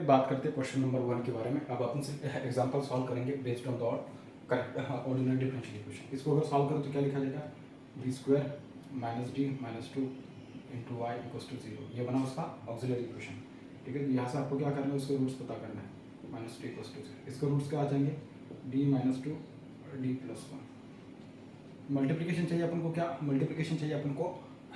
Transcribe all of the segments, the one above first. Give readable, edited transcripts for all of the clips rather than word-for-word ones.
बात करते हैं क्वेश्चन नंबर 1 के बारे में। अब अपन सिर्फ एग्जांपल सॉल्व करेंगे based on the correct ordinary differential equation. इसको अगर सॉल्व करो तो क्या लिखा जाएगा, B square minus D minus 2 into Y equals to 0। ये बना उसका ऑक्सिलरी इक्वेशन। ठीक है, यहाँ से आपको क्या करना है, उसके रूट्स पता करना है। माइनस डी इक्वल्स टू 0, इसके रूट्स क्या आ जाएंगे, D minus 2 D plus 1। Multiplication चाहिए अपन को, क्या मल्टीप्लिकेशन चाहिए अपन को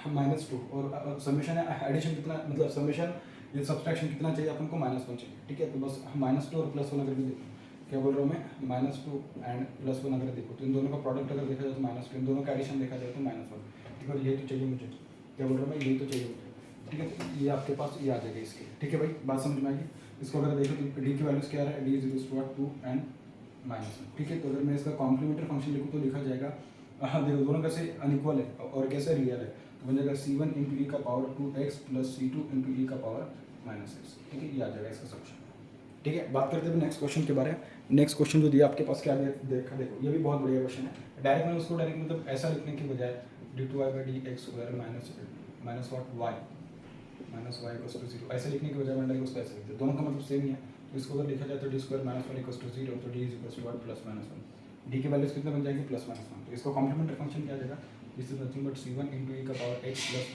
-2, और समेशन है एडिशन कितना, मतलब समेशन ये सब्सट्रैक्शन कितना चाहिए अपन को, -1 चाहिए। ठीक है, तो बस -2 और +1 अगर भी देखो, क्या बोल रहा हूँ मैं, -2 एंड +1 अगर देखो तो इन दोनों का प्रोडक्ट अगर देखा जाए तो -2, इन दोनों का एडिशन देखा जाए तो -1। ठीक है, ये तो चाहिए मुझे, क्या बोल रहा हूँ मैं, यही तो चाहिए मुझे। ठीक है, तो ये आपके पास ये आ जाएगा इसके। ठीक है भाई, बात समझ में आएगी। इसको अगर देखो तो डी की वैल्यूज क्या है, D is equals to 2 and -1। ठीक है, तो अगर मैं इसका कॉम्प्लीमेंट्री फंक्शन लिखूँ तो लिखा जाएगा, हाँ देखो दोनों कैसे अनइक्वल है और कैसे रियल है, तो बन जाएगा c1 इंटू ई का power 2x plus c2 into E का पावर -x। ठीक है, ये आ जाएगा इसका सॉल्यूशन। ठीक है, बात करते हैं नेक्स्ट क्वेश्चन के बारे में। नेक्स्ट क्वेश्चन जो दिया आपके पास, क्या देखा, देखो ये भी बहुत बढ़िया क्वेश्चन है। डायरेक्ट में उसको डायरेक्ट मतलब ऐसा लिखने की बजाय d2y/dx² minus what y minus y equals to 0 ऐसे लिखने की बजाय मैंने डायरेक्ट उसको ऐसे लिख दिया। दोनों का मतलब सेम ही है, तो इसको अगर लिखा जाए तो d² - 1 इक्वल्स टू 0, तो d is equals to what +-1। D की वैल्यूज कितने बन जाएंगे, +-1। तो इसका कॉम्प्लीमेंट्री फंक्शन क्या आ जाएगा, this is nothing but c1 into E का power x plus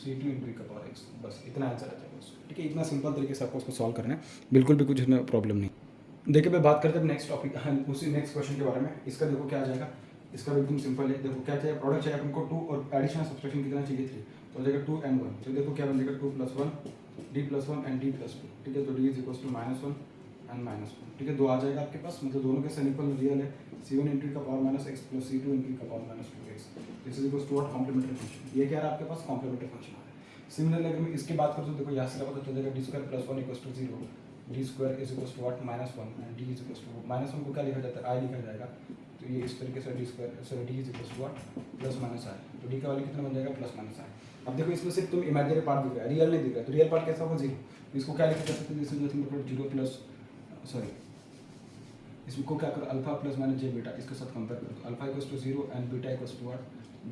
c2 into E का पावर x। बस इतना आंसर आ जाएगा उसका। ठीक है, इतना सिंपल तरीके से आपको उसको सॉल्व करना है, बिल्कुल भी कुछ इसमें प्रॉब्लम नहीं। देखिए मैं बात करते हैं नेक्स्ट टॉपिक, उसी नेक्स्ट क्वेश्चन के बारे में। इसका देखो क्या आ जाएगा, इसका भी एकदम सिंपल है। देखो क्या चाहिए, प्रोडक्ट चाहिए अपन को 2 और एडिशनल सब्सट्रैक्शन कितना चाहिए 3, तो हो जाएगा 2 and 1। तो देखो क्या बन जाएगा, 2 + 1 d + 1 एंड d + 2। ठीक है, तो d is equals to -1 and -1। ठीक है, 2 आ जाएगा आपके पास, मतलब दोनों के सेम इक्वल रियल है। c1 इंटू ई का power -x plus c2 into E का power -2x, this is equals to what, complementary function. ये क्या है आपके पास, कॉम्प्लीमेंट्री फंक्शन आ रहा है। सिमिलरली अगर मैं इसकी बात करूँ तो देखो यहाँ से पता चल जाएगा d² + 1 equals to 0, d² is equals to what, -1 and d is equals to -1 को क्या लिखा जाता है, i लिखा जाएगा। तो ये इस तरीके से d is equals to what, +-i। तो d का वैल्यू कितना बन जाएगा, +-i। अब देखो इसमें सिर्फ तुम इमेजिनरी पार्ट दिख रहा है, रियल नहीं दिख रहा है, तो रियल पार्ट कैसा होगा, 0। इसको क्या लिखा जा सकता है, this is nothing but 0 plus, sorry इसको क्या करो, alpha plus minus J beta, इसके साथ कंपेयर करो तो alpha equals to 0 and beta equals to what,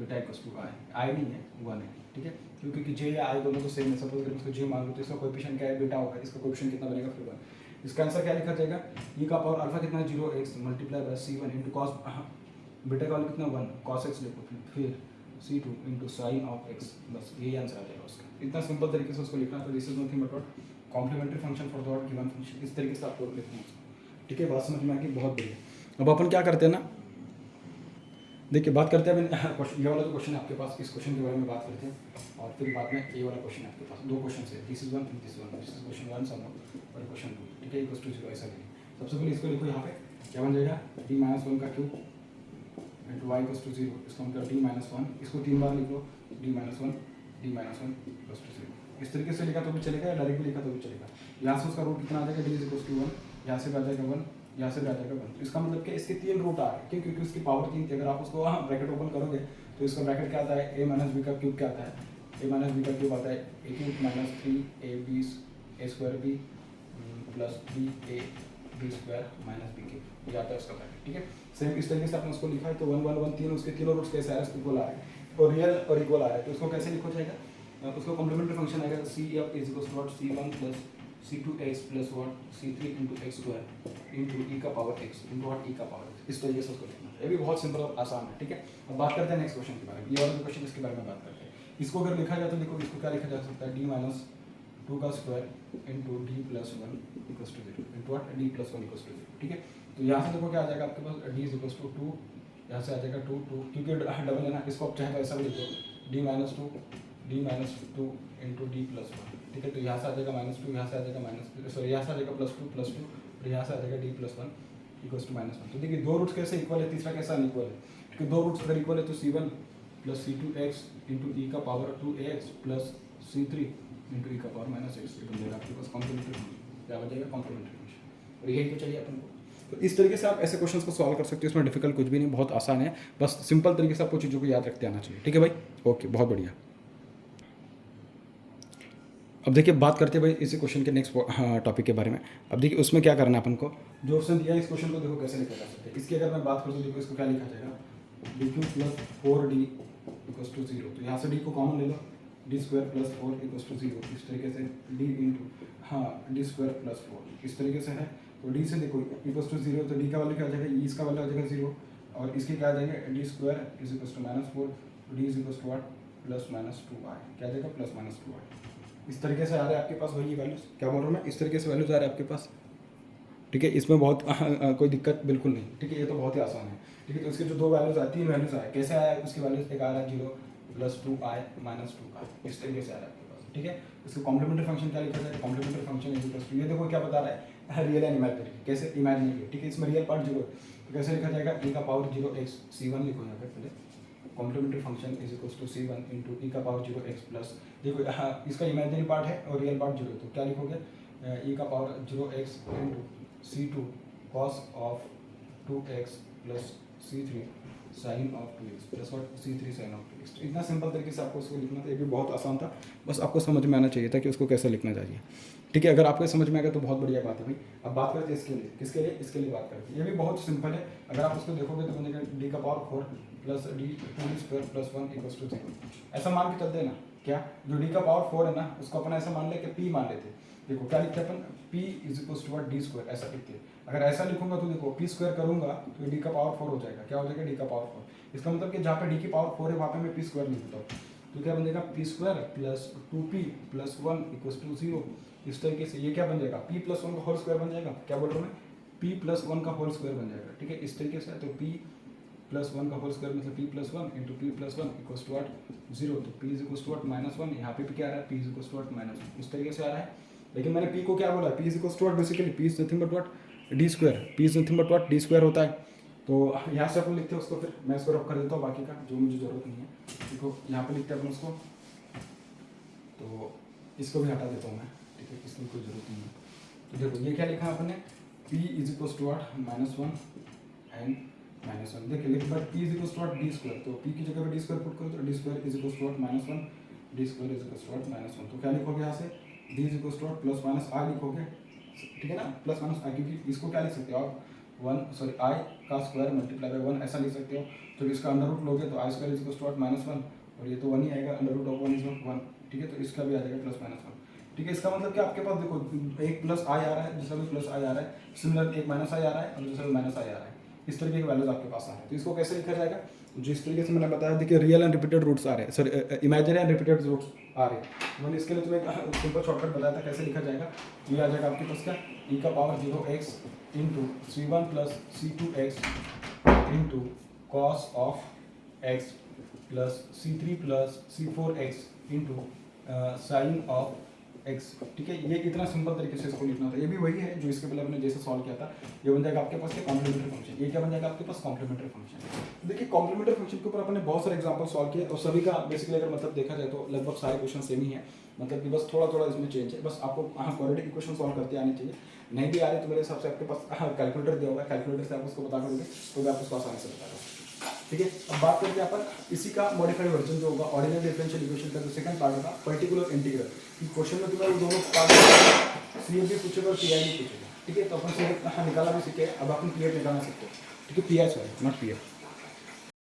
beta equals to I नहीं है 1 है। ठीक है, क्योंकि जे या आई दोनों तो सेम है। सपोज अगर इसको जे मान लो तो इसका कोएफिशिएंट क्या है, बीटा होगा, इसका कोएफिशिएंट कितना बनेगा, फिर 1। इसका आंसर क्या लिखा जाएगा, ई का पावर अल्फा कितना है, 0x multiply by c1 into cos, beta का वैल्यू कितना 1 cos x लिखो, फिर c2 into sine of x। बस यही आंसर आ जाएगा उसका। इतना सिंपल तरीके से उसको लिखना। तो this is nothing but what, complementary function for the what given function. इस तरीके से आपको लिखना है। ठीक है, बात समझ में आ गई, बहुत बढ़िया। अब अपन क्या करते हैं ना, देखिए बात करते हैं क्वेश्चन, ये वाला जो क्वेश्चन है आपके पास, इस क्वेश्चन के बारे में बात करते हैं, और फिर बाद में ये वाला क्वेश्चन है आपके पास। 2 क्वेश्चन है, this is 1 this is question 1 सम और क्वेश्चन 2। ठीक है, इक्वल्स टू 0 ऐसा नहीं। सबसे पहले इसको लिखो, यहाँ पे क्या बन जाएगा, d - 1 का cube into Y equals to 0, इसको हम d - 1, इसको 3 बार लिख लो, d - 1 इक्वल्स टू 0। इस तरीके से लिखा तो भी चलेगा, डायरेक्ट भी लिखा तो भी चलेगा। यहाँ से उसका रूट कितना आ जाएगा, d इज इक्वल्स टू 1, यहाँ से भी आ जाएगा 1, यहाँ से भी आ जाएगा 1। तो इसका मतलब कि इसके 3 रूट आ रहे हैं, क्यों, क्योंकि उसकी पावर 3 थी। अगर आप उसको ब्रैकेट ओपन करोगे तो इसका ब्रैकेट क्या आता है, a - b का क्यूब क्या आता है, a - b का क्यूब आता है a³ - 3ab a² b plus b² - b³ ये आता है उसका ब्रैकेट। ठीक है, सेम इस तरीके से आपने उसको लिखा है। तो 1 1 1 3 उसके तीनों रूट्स कैसे आ रहे हैं, इक्वल आ रहे हैं और रियल और इक्वल आ रहे हैं। तो उसको कैसे लिखा जाएगा, उसको कॉम्प्लीमेंट्री फंक्शन आएगा, c(f) is equals to what, c1 plus c2x plus what, c3 into x² into E का power x into what, E का पावर x। इस तरीके से उसको लिखना है। ये भी बहुत सिंपल और आसान है। ठीक है, अब बात करते हैं नेक्स्ट क्वेश्चन के बारे में। ये वाला क्वेश्चन इसके बारे में बात करते हैं। इसको अगर लिखा जाए तो देखो, इसको क्या लिखा जा सकता है, d - 2 का square into d + 1 equals to 0 into what, d + 1 equals to 0। ठीक है, तो यहाँ से देखो क्या आ जाएगा आपके पास, d इज इक्वल्स टू 2, यहाँ से आ जाएगा 2 2, क्योंकि डबल है ना, इसको आप चाहे तो ऐसा भी लिखो, d - 2 इंटू d + 1। ठीक है, तो यहाँ से आ जाएगा -2, यहाँ से आ जाएगा यहाँ से आ जाएगा +2 और यहाँ से आ जाएगा d + 1 इक्वल्स टू -1। तो देखिए 2 रूट्स कैसे इक्वल है, तीसरा कैसा अनइक्वल है, क्योंकि 2 रूट्स अगर इक्वल है तो c1 plus c2x into E का power 2ax plus c3 into E का पावर -x। ये बन जाएगा आपके पास कॉम्प्लीमेंट्री फंक्शन। क्या बन जाएगा, कॉम्प्लीमेंट्री फंक्शन। और यही तो चाहिए अपन को। तो इस तरीके से आप ऐसे क्वेश्चंस को सॉल्व कर सकते हो, इसमें डिफिकल्ट कुछ भी नहीं, बहुत आसान है। बस सिंपल तरीके से आपको चीज़ों को याद रखते आना चाहिए। ठीक है भाई, ओके, बहुत बढ़िया। अब देखिए बात करते हैं भाई इसी क्वेश्चन के नेक्स्ट टॉपिक के बारे में। अब देखिए उसमें क्या करना है अपन को, जो ऑप्शन दिया है इस क्वेश्चन को देखो कैसे लिखा जा सकता है। इसकी अगर मैं बात करूँ तो देखो इसको क्या लिखा जाएगा, dq + 4d इक्वल्स टू 0। तो यहाँ से d को कॉमन ले लो, D square plus four equals to zero, इस तरीके से D into D square plus four इस तरीके से है। तो डी से देखो इक्वल्स टू जीरो, तो डी का वैल्यू क्या आ जाएगा, इसका वैल्यू आ जाएगा जीरो, और इसके क्या आ जाएगा D square is equals to minus four, D is equals to what plus minus two I, क्या आ जाएगा प्लस माइनस टू आई। इस तरीके से आ रहा है आपके पास वही वैल्यूज, क्या बोल रहा हूँ मैं, इस तरीके से वैल्यूज आ रहे हैं आपके पास। ठीक है, इसमें बहुत कोई दिक्कत बिल्कुल नहीं। ठीक है, ये तो बहुत ही आसान है। ठीक है, तो इसके जो दो वैल्यूज आए, तीन वैल्यूज आए, कैसे आया उसकी वैल्यूज, एक आ रहा है जीरो प्लस टू आई माइनस टू आई, इस तरीके से आ रहा है आपके पास। ठीक है, इसको कॉम्प्लीमेंट्री फंक्शन क्या लिखा जाए, complementary function is equal to, ये देखो क्या बता रहा है रियल एंड इमेजिनरी, कैसे इमेजिनरी। ठीक है, इसमें रियल पार्ट जीरो, तो कैसे लिखा जाएगा e का power zero X C one लिखो यहाँ पे पहले, complementary function is equal to C one into E का पावर जीरो एक्स प्लस, देखो इसका इमेजिनरी पार्ट है और रियल पार्ट जीरो, तो क्या लिखोगे e का power zero X into C two cos of 2x plus c3 sin of 2x plus what c3 sin of 2x। तो इतना सिंपल तरीके से आपको उसको लिखना था, ये भी बहुत आसान था, बस आपको समझ में आना चाहिए था कि उसको कैसे लिखना चाहिए। ठीक है, अगर आपको समझ में आएगा तो बहुत बढ़िया बात है भाई। अब बात करते हैं इसके लिए, किसके लिए, इसके लिए बात करते हैं। ये भी बहुत सिंपल है, अगर आप उसको देखोगे तो बनेगा डी का power four plus D two square plus one equals to zero. ऐसा मान के चलते हैं ना, क्या जो डी का पावर फोर है ना उसको अपन ऐसा मान ले कि पी मान लेते। देखो क्या लिखते हैं अपन, p is equals to D square, ऐसा लिखते हैं। अगर ऐसा लिखूंगा तो देखो p स्क्वायर करूंगा तो डी का पावर फोर हो जाएगा, क्या हो जाएगा डी का पावर फोर। इसका मतलब कि जहाँ पे डी की पावर फोर है वहाँ पे मैं p स्क्वायर लिखता हूँ, तो क्या बन जाएगा p square plus two P plus one equals to zero. इस तरीके से ये क्या बन जाएगा, p प्लस वन का होल स्क्वायर बन जाएगा, क्या बोल रहा हूँ मैं, p प्लस वन का होल स्क्वायर बन जाएगा। ठीक है, इस तरीके से, तो p प्लस वन का होल स्क्वायर मतलब p plus one into P plus one equals to what zero, तो p is equals to what minus one, यहाँ पे भी क्या आ रहा है p is equals to what minus one, इस तरीके से आ रहा है। लेकिन मैंने p को क्या बोला, p is equals to what, basically p is nothing but what D square, p is nothing but what D square होता है। तो यहाँ से अपन लिखते हैं उसको, फिर मैं इसको रब कर देता हूँ, बाकी का जो मुझे जरूरत नहीं है, देखो यहाँ पे लिखते हैं अपन उसको, तो इसको भी हटा देता हूँ मैं। ठीक है, इसकी कोई जरूरत नहीं है। तो देखो ये क्या लिखा है अपन ने, p is equals to what minus one and minus one. देखिए लेकिन but p is equals to what D square, तो p की जगह पे डी स्क्वायर पुट करो तो D square is equals to what minus one, D square is equals to what minus one. तो क्या लिखोगे यहाँ से, d is equals to what plus minus i लिखोगे। ठीक है ना, प्लस माइनस i, क्योंकि इसको क्या लिख सकते हो आप, i का स्क्वायर मल्टीप्लाई बाय वन ऐसा लिख सकते हो। तो इसका अंडर रूट लोगे तो i square is equals to what minus one, और ये तो वन ही आएगा, under root of one is one. ठीक है, तो इसका भी आ जाएगा प्लस माइनस वन। ठीक है, इसका मतलब कि आपके पास देखो एक प्लस i आ रहा है, दूसरा भी प्लस i आ रहा है, सिमिलर एक माइनस i आ रहा है और दूसरा भी माइनस i आ रहा है। इस तरीके के वैल्यूज आपके पास आ रहे हैं, तो इसको कैसे लिखा जाएगा, जिस तरीके से मैंने बताया, देखिए रियल एंड रिपीटेड रूट्स आ रहे हैं, sorry imaginary and repeated roots आ रहे हैं। मैंने इसके लिए तुम्हें सिंपल शॉर्टकट बताया था कैसे लिखा जाएगा। ये आ जाएगा आपके पास क्या, e का power zero X into C one plus C two X into cos of X plus C three plus C four X into sine of X. ठीक है, ये इतना सिंपल तरीके से इसको लिखना था। ये भी वही है जो इसके पहले हमने जैसे सॉल्व किया था। ये बन जाएगा आपके पास क्या, कॉम्प्लीमेंट्री फंक्शन। ये क्या बन जाएगा आपके पास, कॉम्प्लीमेंट्री फंक्शन। देखिए कॉम्प्लीमेंट्री फंक्शन के ऊपर अपने बहुत सारे एग्जांपल सॉल्व किए और सभी का बेसिकली अगर मतलब देखा जाए तो लगभग सारे क्वेश्चन सेम ही है, मतलब कि बस थोड़ा थोड़ा इसमें चेंज है। बस आपको क्वाड्रेटिक इक्वेशन सॉल्व करते आनी चाहिए। नहीं भी आ रही तो मेरे हिसाब से आपके पास कैलकुलेटर दिया होगा, कैलकुलेटर से आप उसको बता करोगे तो भी आप उसको आसानी से बता दोगे। ठीक है, अब बात करते हैं अपन इसी का मॉडिफाइड वर्जन जो होगा ऑर्डिनरी डिफरेंशियल इक्वेशन का जो सेकंड पार्ट होगा, पर्टिकुलर इंटीग्रल। क्वेश्चन में तुम्हें वो दोनों पार्ट सीएफ भी पूछेगा और पीआई भी पूछेगा। ठीक है, तो अपन सीएफ निकालना भी सीखे, अब अपन पीएफ निकालना सीखते हैं। ठीक है, पीआई सॉरी नॉट पीएफ।